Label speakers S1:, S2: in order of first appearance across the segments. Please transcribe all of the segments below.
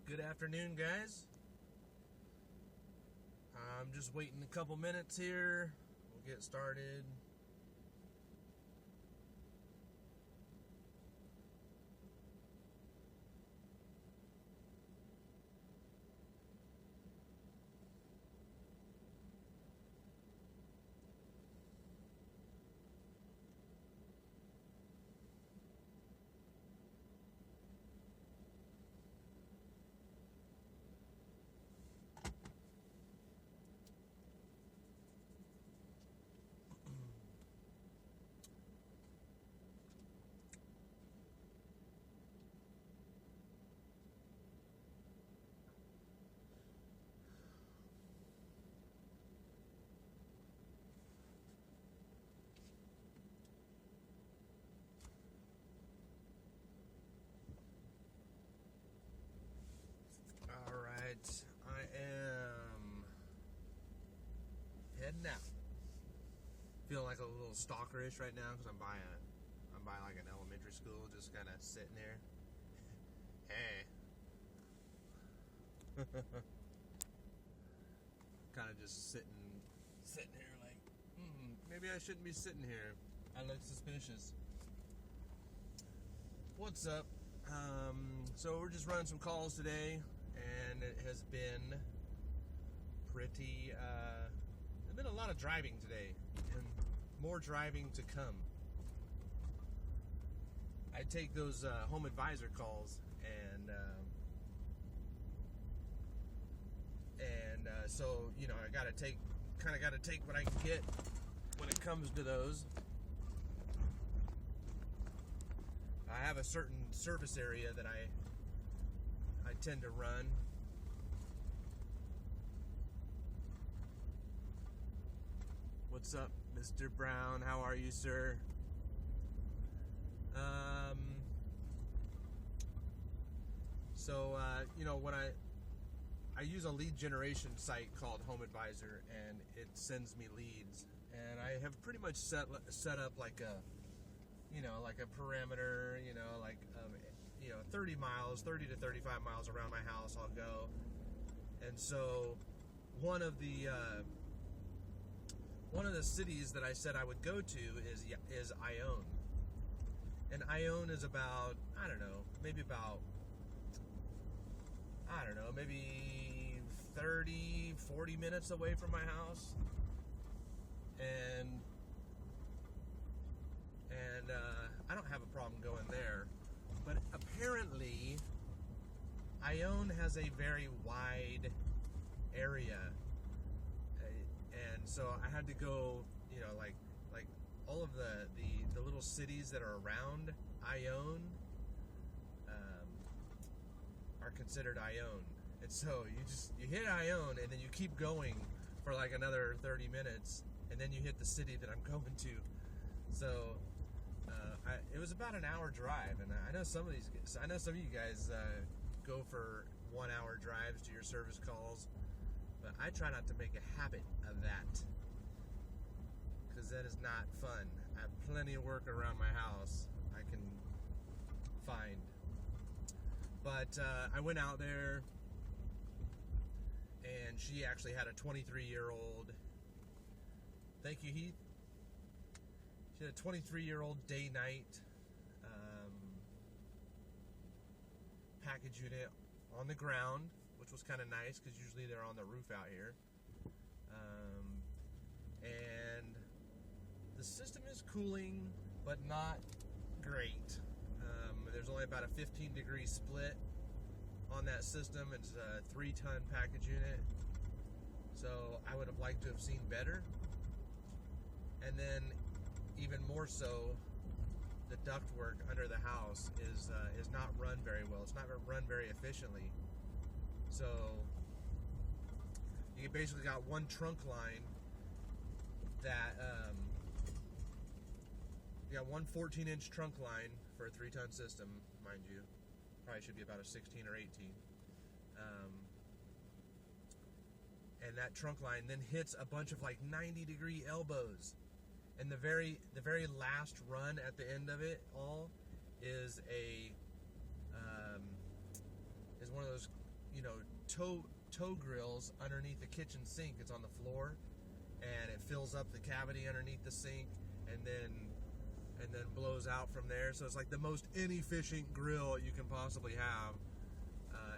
S1: Good afternoon, guys. I'm just waiting a couple minutes here. We'll get started. Alright, I am heading out. Feeling like a little stalkerish right now because I'm by like an elementary school, just kind of sitting there. Hey. Kind of just sitting here like, maybe I shouldn't be sitting here. I look suspicious. What's up? So we're just running some calls today, and it has been pretty, there's been a lot of driving today, and more driving to come. I take those home advisor calls, and so, you know, I gotta take what I can get when it comes to those. I have a certain service area that I tend to run. What's up, Mr. Brown? How are you, sir? You know, when I use a lead generation site called Home Advisor, and it sends me leads, and I have pretty much set up like a, you know, like a parameter, you know, like, 30 to 35 miles around my house I'll go. And so one of the cities that I said I would go to is Ione. And Ione is about, maybe 30, 40 minutes away from my house. And I don't have a problem going there. But apparently, Ione has a very wide area. And so I had to go, you know, like all of the little cities that are around Ione are considered Ione. And so you hit Ione, and then you keep going for like another 30 minutes, and then you hit the city that I'm going to. So it was about an hour drive, and I know some of you guys go for 1 hour drives to your service calls, but I try not to make a habit of that, because that is not fun. I have plenty of work around my house I can find. But I went out there, and she actually had a 23-year-old. Thank you, Heath. She had a 23-year-old day-night package unit on the ground, which was kind of nice because usually they're on the roof out here. And the system is cooling, but not great. There's only about a 15-degree split on that system. It's a 3-ton package unit, so I would have liked to have seen better. And then, even more so, the ductwork under the house is not run very well. It's not run very efficiently. So you basically got one trunk line that you got one 14-inch trunk line for a 3-ton system, mind you. Probably should be about a 16 or 18. And that trunk line then hits a bunch of like 90-degree elbows. And the very last run at the end of it all is one of those toe grills underneath the kitchen sink. It's on the floor, and it fills up the cavity underneath the sink, and then blows out from there. So it's like the most inefficient grill you can possibly have,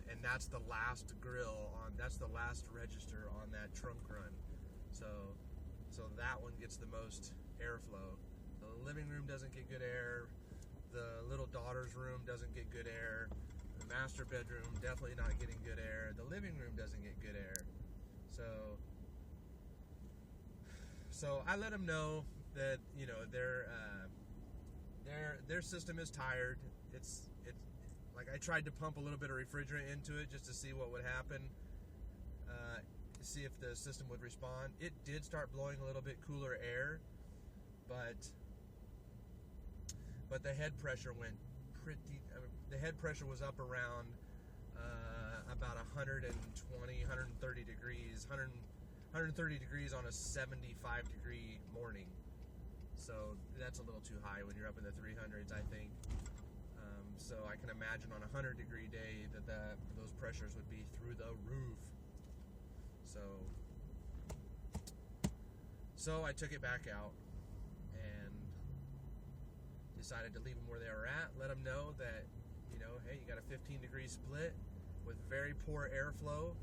S1: and that's the last register on that trunk run. So that one gets the most airflow. The living room doesn't get good air. The little daughter's room doesn't get good air. The master bedroom definitely not getting good air. The living room doesn't get good air. So I let them know that their system is tired. It's like I tried to pump a little bit of refrigerant into it just to see what would happen, see if the system would respond. It did start blowing a little bit cooler air, but the head pressure went the head pressure was up around about 120, 130 degrees, 130 degrees on a 75 degree morning. So that's a little too high when you're up in the 300s, I think. So I can imagine on a 100 degree day that those pressures would be through the roof. So I took it back out and decided to leave them where they were at. Let them know that, hey, you got a 15 degree split with very poor airflow,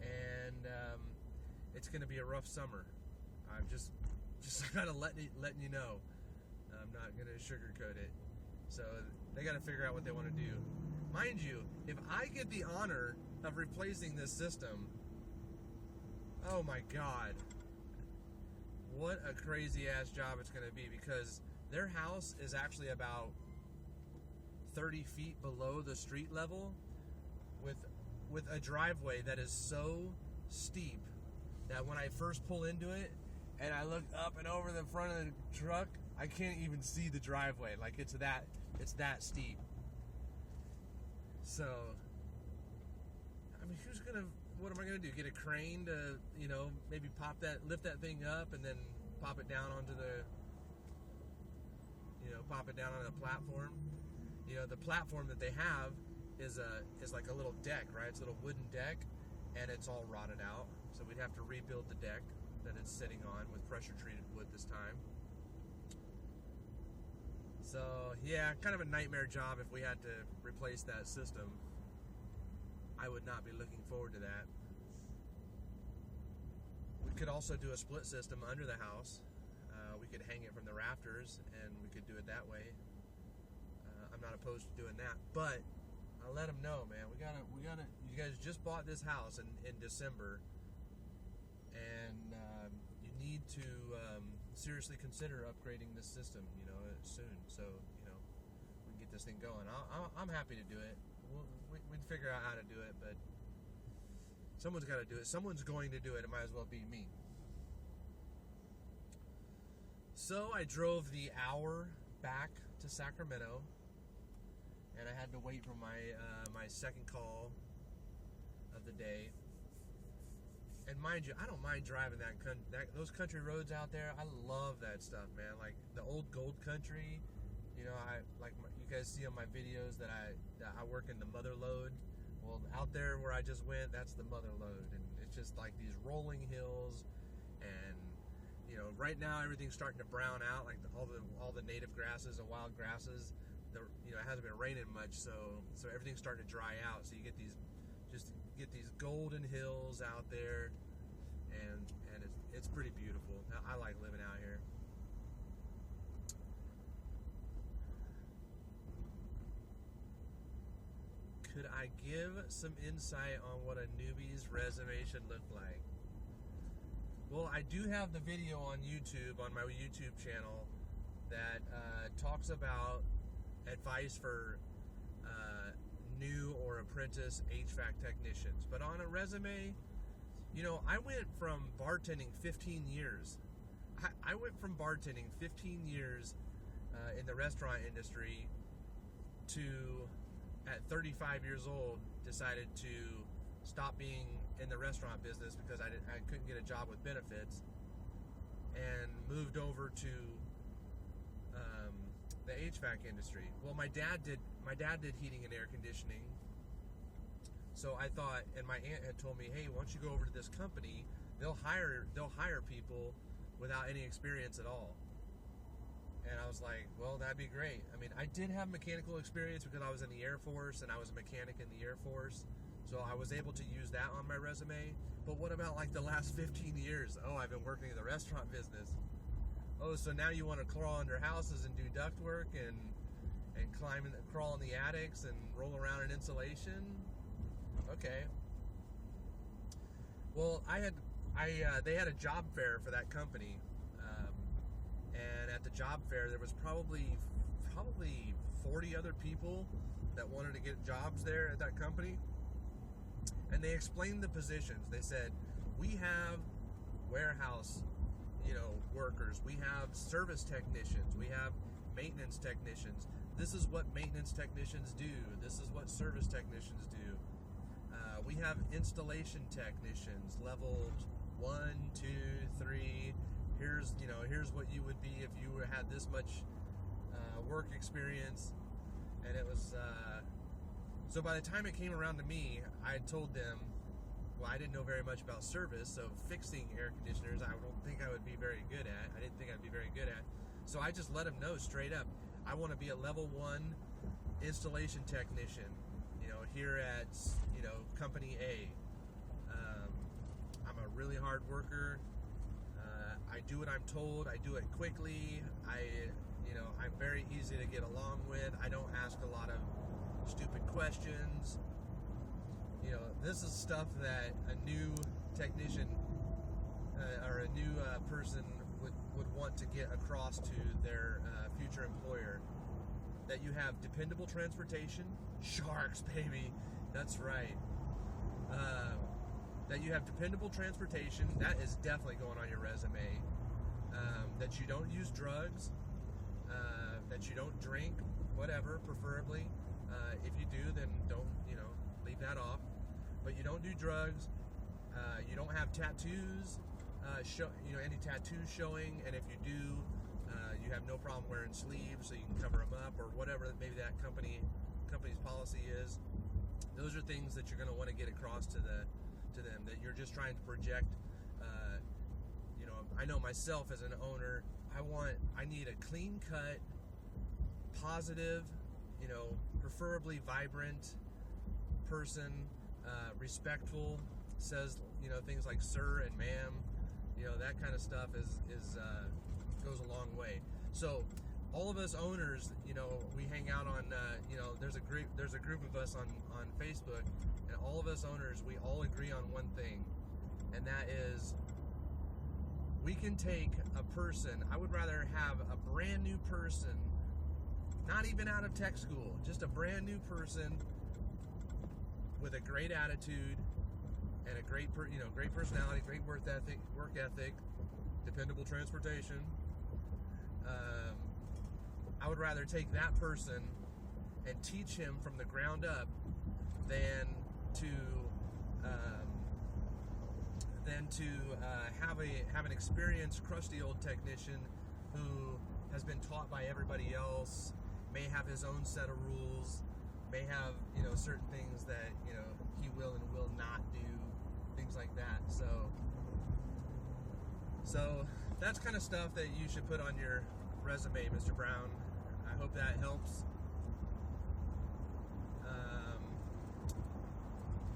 S1: and it's going to be a rough summer. I'm just kind of letting you know. I'm not going to sugarcoat it. So they got to figure out what they want to do. Mind you, if I get the honor of replacing this system, oh my God, what a crazy ass job it's going to be, because their house is actually about 30 feet below the street level with a driveway that is so steep that when I first pull into it and I look up and over the front of the truck, I can't even see the driveway. Like it's that steep. So, I mean, what am I gonna do? Get a crane to, maybe lift that thing up and then pop it down onto the platform. The platform that they have is like a little deck, right? It's a little wooden deck, and it's all rotted out. So we'd have to rebuild the deck that it's sitting on with pressure treated wood this time. So yeah, kind of a nightmare job if we had to replace that system. I would not be looking forward to that. We could also do a split system under the house. We could hang it from the rafters, and we could do it that way. I'm not opposed to doing that, but I'll let them know, man. We gotta. You guys just bought this house in December, and you need to seriously consider upgrading this system, soon. So we can get this thing going. I'm happy to do it. We'd figure out how to do it, but someone's got to do it. Someone's going to do it. It might as well be me. So I drove the hour back to Sacramento, and I had to wait for my second call of the day. And mind you, I don't mind driving those country roads out there. I love that stuff, man. Like the old gold country. You guys see on my videos that I work in the mother lode. Well, out there where I just went, that's the mother lode, and it's just like these rolling hills, and right now everything's starting to brown out, like all the native grasses and wild grasses. It hasn't been raining much, so everything's starting to dry out. So you get these golden hills out there, and it's pretty beautiful. I like living out here. Could I give some insight on what a newbie's resume should look like? Well, I do have the video on YouTube, on my YouTube channel, that talks about advice for new or apprentice HVAC technicians. But on a resume, I went from bartending 15 years. I went from bartending 15 years in the restaurant industry to, at 35 years old, decided to stop being in the restaurant business because I couldn't get a job with benefits, and moved over to the HVAC industry. Well, my dad did heating and air conditioning, So I thought, and my aunt had told me, hey, once you go over to this company, they'll hire people without any experience at all. And I was like, well, that'd be great. I mean, I did have mechanical experience because I was in the Air Force and I was a mechanic in the Air Force. So I was able to use that on my resume. But what about like the last 15 years? Oh, I've been working in the restaurant business. Oh, so now you want to crawl under houses and do duct work and crawl in the attics and roll around in insulation? Okay. Well, they had a job fair for that company. And at the job fair, there was probably 40 other people that wanted to get jobs there at that company. And they explained the positions. They said, we have warehouse, workers. We have service technicians. We have maintenance technicians. This is what maintenance technicians do. This is what service technicians do. We have installation technicians, level 1, 2, 3. Here's what you would be if you had this much work experience. And it was so by the time it came around to me, I had told them, well, I didn't know very much about service, so fixing air conditioners I don't think I would be very good at. I didn't think I'd be very good at. So I just let them know straight up, I want to be a level 1 installation technician, here at company A. I'm a really hard worker. I do what I'm told. I do it quickly. I'm very easy to get along with. I don't ask a lot of stupid questions. This is stuff that a new technician or a new person would want to get across to their future employer. That you have dependable transportation. Sharks, baby. That's right. That you have dependable transportation. That is definitely going on your resume. That you don't use drugs. That you don't drink, whatever, preferably. If you do, then don't, leave that off. But you don't do drugs. You don't have tattoos, any tattoos showing. And if you do, you have no problem wearing sleeves so you can cover them up or whatever maybe that company's policy is. Those are things that you're going to want to get across to them, that you're just trying to project. I know myself as an owner, I need a clean cut, positive, preferably vibrant person, respectful, says, things like sir and ma'am, that kind of stuff is goes a long way. So all of us owners, we hang out on, there's a group of us on Facebook, and all of us owners, we all agree on one thing, and that is we can take a person. I would rather have a brand new person, not even out of tech school, just a brand new person with a great attitude and a great personality, great work ethic, dependable transportation. I would rather take that person and teach him from the ground up than to have an experienced, crusty old technician who has been taught by everybody else, may have his own set of rules, may have certain things that he will and will not do, things like that. So that's kind of stuff that you should put on your resume, Mr. Brown. I hope that helps.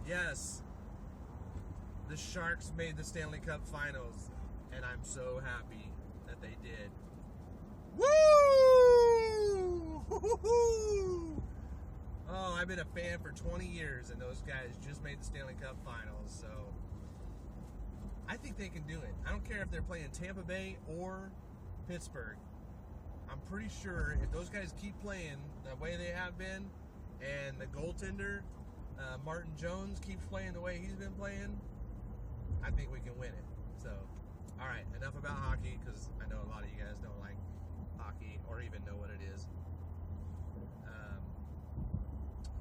S1: Yes, the Sharks made the Stanley Cup Finals, and I'm so happy that they did. Woo! Oh, I've been a fan for 20 years, and those guys just made the Stanley Cup Finals, so I think they can do it. I don't care if they're playing Tampa Bay or Pittsburgh. I'm pretty sure if those guys keep playing the way they have been, and the goaltender, Martin Jones, keeps playing the way he's been playing, I think we can win it. So, all right, enough about hockey, because I know a lot of you guys don't like hockey or even know what it is.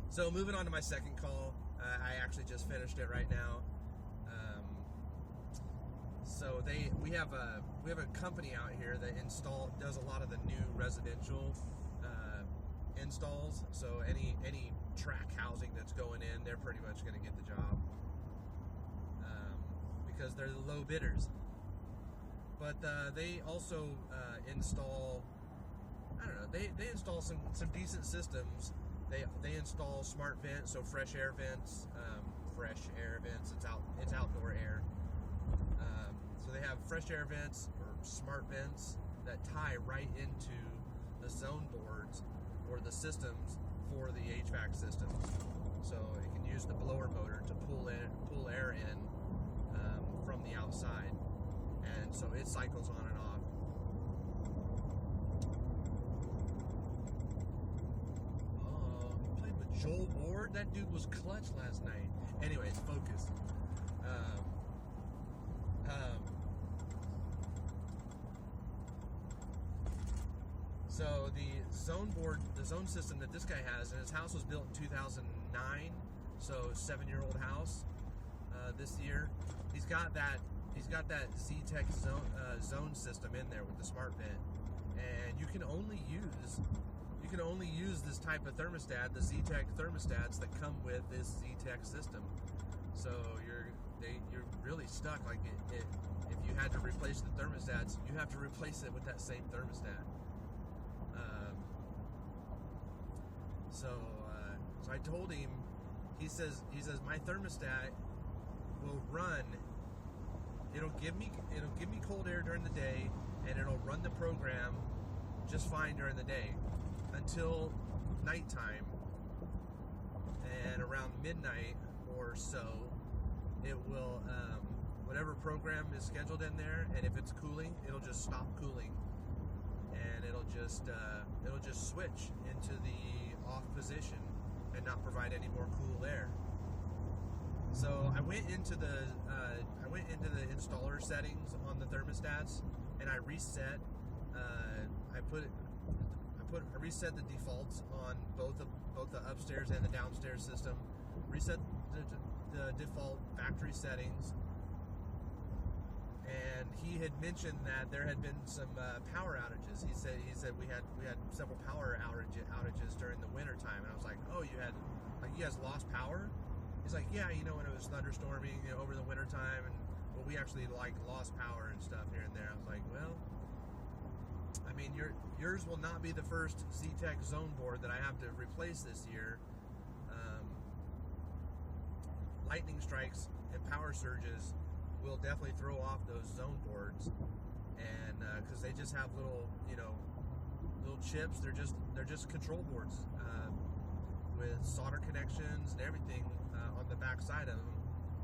S1: So moving on to my second call, I actually just finished it right now. So we have a company out here that does a lot of the new residential installs. So any track housing that's going in, they're pretty much going to get the job, because they're the low bidders. But they also install, I don't know, they install some decent systems. They install smart vents, so fresh air vents. It's outdoor air. So they have fresh air vents or smart vents that tie right into the zone boards or the systems for the HVAC systems. So it can use the blower motor to pull air in from the outside, and so it cycles on and off. Played with Joel Ward. That dude was clutch last night. Anyways, focus. So the zone system that this guy has, and his house was built in 2009, so 7-year-old house. This year, he's got that Z-Tech zone system in there with the smart vent, and you can only use this type of thermostat, the Z-Tech thermostats that come with this Z-Tech system. So you're really stuck. Like if you had to replace the thermostats, you have to replace it with that same thermostat. So I told him. He says my thermostat will run. It'll give me cold air during the day, and it'll run the program just fine during the day until nighttime, and around midnight or so, it will whatever program is scheduled in there, and if it's cooling, it'll just stop cooling, and it'll just switch into the off position and not provide any more cool air. So I went into the installer settings on the thermostats, and I reset. I reset the defaults on both the upstairs and the downstairs system. Reset the default factory settings, and he had mentioned that there had been some power outages. He said we had several power outages during the winter time, and I was like, oh, you guys lost power? He's like, yeah, when it was thunderstorming over the winter time, and we actually lost power and stuff here and there. I was like, well, I mean, yours will not be the first Z-Tech zone board that I have to replace this year. Lightning strikes and power surges will definitely throw off those zone boards, and because they just have little chips. They're just control boards with solder connections and everything on the back side of them,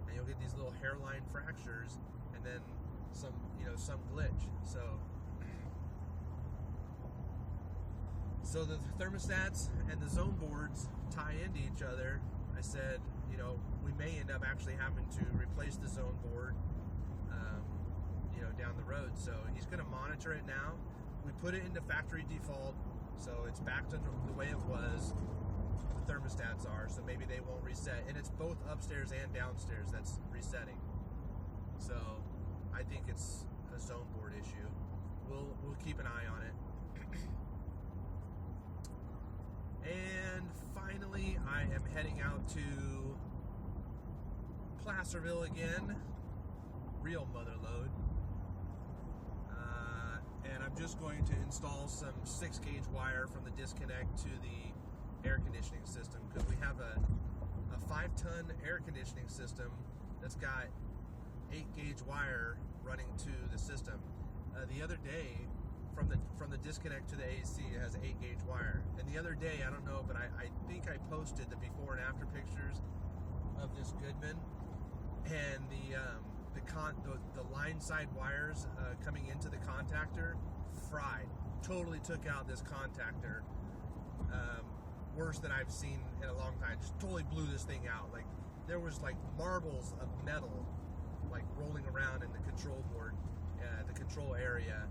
S1: and you'll get these little hairline fractures, and then some glitch. So the thermostats and the zone boards tie into each other. I said, we may end up actually having to replace the zone board, down the road. So he's going to monitor it now. We put it into factory default, so it's back to the way it was. The thermostats are, so maybe they won't reset. And it's both upstairs and downstairs that's resetting. So I think it's a zone board issue. We'll keep an eye on it. And finally, I am heading out to Placerville again. Real mother load. And I'm just going to install some 6-gauge wire from the disconnect to the air conditioning system, because we have a 5-ton air conditioning system that's got 8-gauge wire running to the system. The other day, from the disconnect to the AC, it has 8-gauge wire. And the other day, I don't know, but I think I posted the before and after pictures of this Goodman, and the line side wires coming into the contactor fried. Totally took out this contactor. Worse than I've seen in a long time. Just totally blew this thing out. Like, there was like marbles of metal like rolling around in the control board, the control area.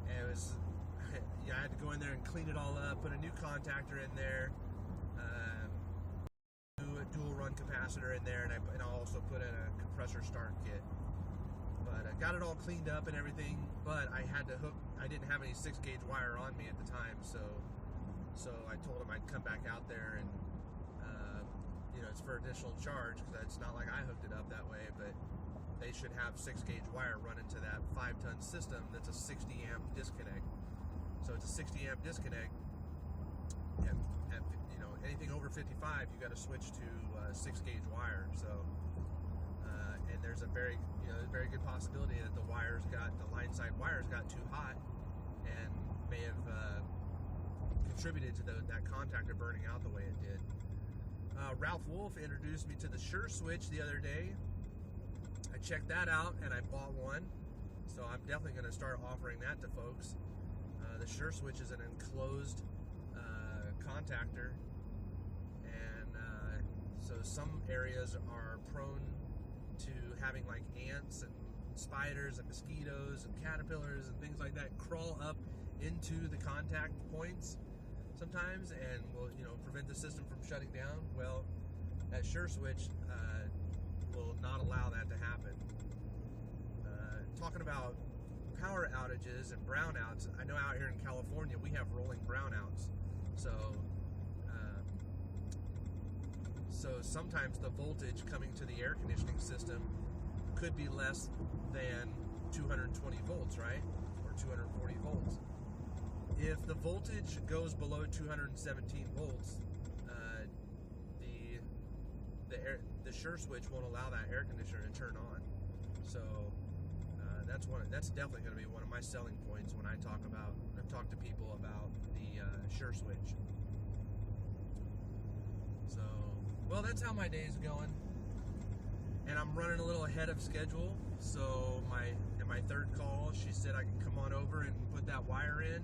S1: And it was, I had to go in there and clean it all up, put a new contactor in there, a dual run capacitor in there, and I also put in a compressor start kit. But I got it all cleaned up and everything, but I didn't have any 6-gauge wire on me at the time, so So I told them I'd come back out there and, it's for additional charge, because it's not like I hooked it up that way, but they should have 6-gauge wire run into that 5-ton system that's a 60 amp disconnect. So it's a 60 amp disconnect. And anything over 55, you got to switch to 6-gauge wire. So, and there's a very good possibility that the line side wires got too hot and may have contributed to that contactor burning out the way it did. Ralph Wolf introduced me to the Sure Switch the other day. I checked that out and I bought one. So I'm definitely going to start offering that to folks. The Sure Switch is an enclosed contactor, and so some areas are prone to having like ants and spiders and mosquitoes and caterpillars and things like that crawl up into the contact points sometimes, and will prevent the system from shutting down. Well, that Sure Switch will not allow that to happen. Talking about power outages and brownouts, I know out here in California we have rolling brownouts. So sometimes the voltage coming to the air conditioning system could be less than 220 volts, right? Or 240 volts. If the voltage goes below 217 volts, the Sure Switch won't allow that air conditioner to turn on. So that's definitely going to be one of my selling points when I talk to people about the Sure Switch. So, well, that's how my day's going, and I'm running a little ahead of schedule. So in my third call, she said I can come on over and put that wire in.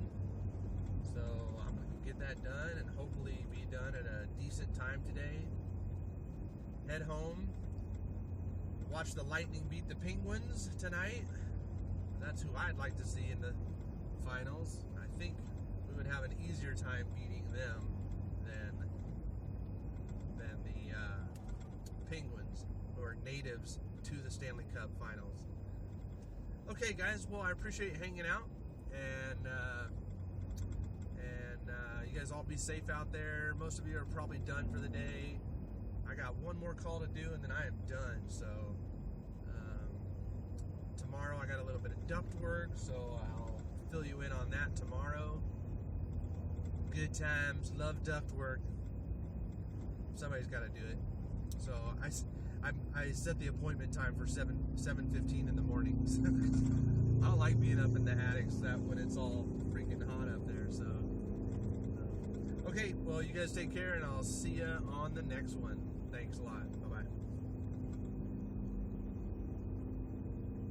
S1: So I'm gonna get that done and hopefully be done at a decent time today. Head home, watch the Lightning beat the Penguins tonight. That's who I'd like to see in the finals. I think we would have an easier time beating them than the Penguins, who are natives to the Stanley Cup finals. Okay, guys, well, I appreciate you hanging out, and you guys all be safe out there. Most of you are probably done for the day. I got one more call to do, and then I am done. So tomorrow I got a little bit of duct work, so I'll fill you in on that tomorrow. Good times, love duct work. Somebody's got to do it. So I set the appointment time for 7:15 in the mornings. I don't like being up in the attics when it's all freaking hot up there. So okay, well, you guys take care, and I'll see you on the next one. Thanks a lot.